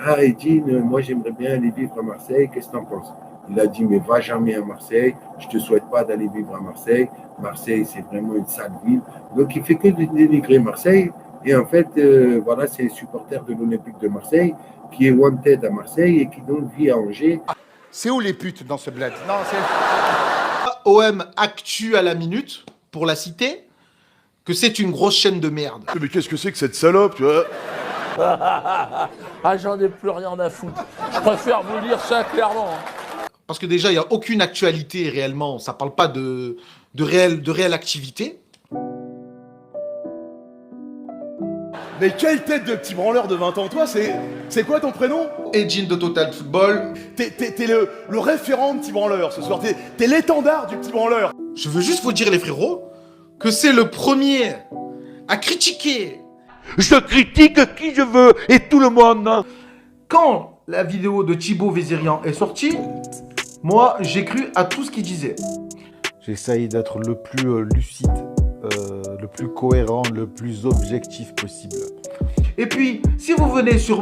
Ah, Edine, moi j'aimerais bien aller vivre à Marseille, qu'est-ce que tu en penses? Il a dit, mais va jamais à Marseille, je ne te souhaite pas d'aller vivre à Marseille. Marseille, c'est vraiment une sale ville. Donc il fait que dénigrer Marseille. Et en fait, voilà, c'est les supporters de l'Olympique de Marseille qui est wanted à Marseille et qui donc vit à Angers. C'est où les putes dans ce bled? Non, c'est... OM Actu à la minute, pour la citer, que c'est une grosse chaîne de merde. Mais qu'est-ce que c'est que cette salope, tu vois? Ah, j'en ai plus rien à foutre. Je préfère vous dire ça clairement. Parce que déjà, il n'y a aucune actualité réellement. Ça parle pas de réelle activité. Mais quelle tête de petit branleur de 20 ans, toi, c'est quoi ton prénom? Edine de Total Football. T'es le référent de petit branleur ce soir, t'es l'étendard du petit branleur. Je veux juste vous dire, les frérots, que c'est le premier à critiquer. Je critique qui je veux et tout le monde. Quand la vidéo de Thibaut Vézérian est sortie, moi, j'ai cru à tout ce qu'il disait. J'essaye d'être le plus lucide, le plus cohérent, le plus objectif possible. Et puis, si vous venez sur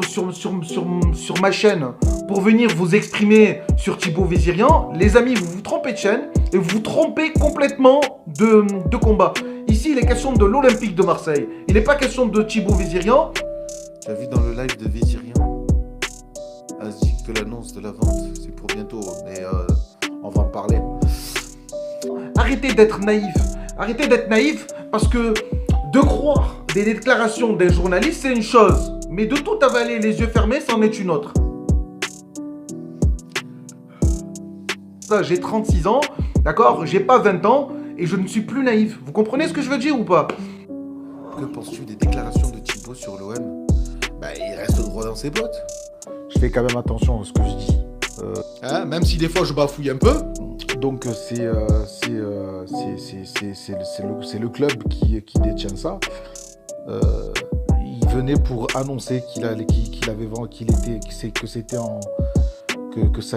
ma chaîne pour venir vous exprimer sur Thibaut Vézérian, les amis, vous vous trompez de chaîne et vous vous trompez complètement de combat. Ici, il est question de l'Olympique de Marseille. Il n'est pas question de Thibaut Vézérian. Tu as vu dans le live de Vézérian, elle se dit que l'annonce de la vente, c'est pour bientôt, mais on va en parler. Arrêtez d'être naïf. Arrêtez d'être naïf parce que de croire des déclarations des journalistes, c'est une chose. Mais de tout avaler les yeux fermés, c'en est une autre. Ça, j'ai 36 ans, d'accord? J'ai pas 20 ans et je ne suis plus naïf. Vous comprenez ce que je veux dire ou pas? Que penses-tu des déclarations de Thibaut sur l'OM? Bah, il reste droit dans ses bottes. Je fais quand même attention à ce que je dis. Hein, même si des fois je bafouille un peu. Donc c'est le club qui détient ça. Il venait pour annoncer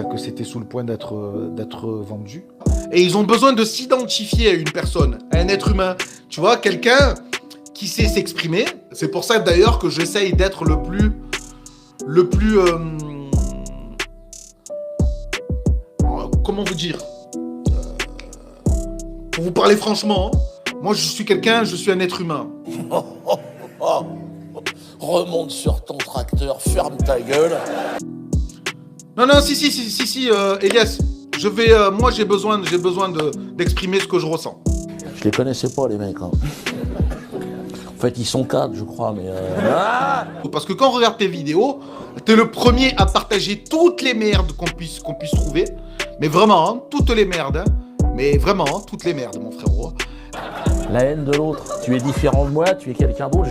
que c'était sous le point d'être vendu. Et ils ont besoin de s'identifier à une personne, à un être humain. Tu vois, quelqu'un qui sait s'exprimer. C'est pour ça d'ailleurs que j'essaye d'être le plus comment vous dire, pour vous parler franchement, moi je suis un être humain. Remonte sur ton tracteur, ferme ta gueule. Non, si, Elias, moi j'ai besoin d'exprimer ce que je ressens. Je les connaissais pas, les mecs. Hein. En fait, ils sont 4, je crois, mais... Parce que quand on regarde tes vidéos, t'es le premier à partager toutes les merdes qu'on puisse trouver. Mais vraiment, hein, toutes les merdes. Hein. Mais vraiment, hein, toutes les merdes, mon frérot. La haine de l'autre. Tu es différent de moi, tu es quelqu'un d'autre,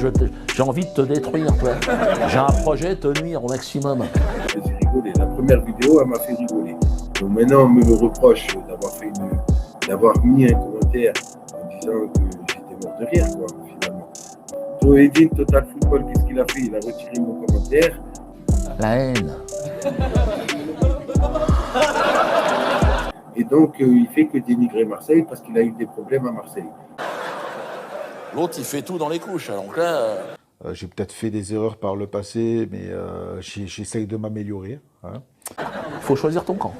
j'ai envie de te détruire, toi. J'ai un projet, te nuire au maximum. J'ai rigolé. La première vidéo, elle m'a fait rigoler. Donc maintenant, on me le reproche d'avoir mis un commentaire en disant que j'étais mort de rire, quoi, finalement. Toi, Edine, Total Football, qu'est-ce qu'il a fait? Il a retiré mon commentaire. La haine. Et donc, il fait que dénigrer Marseille parce qu'il a eu des problèmes à Marseille. L'autre, il fait tout dans les couches, donc là... J'ai peut-être fait des erreurs par le passé, mais j'essaye de m'améliorer. Hein. Faut choisir ton camp.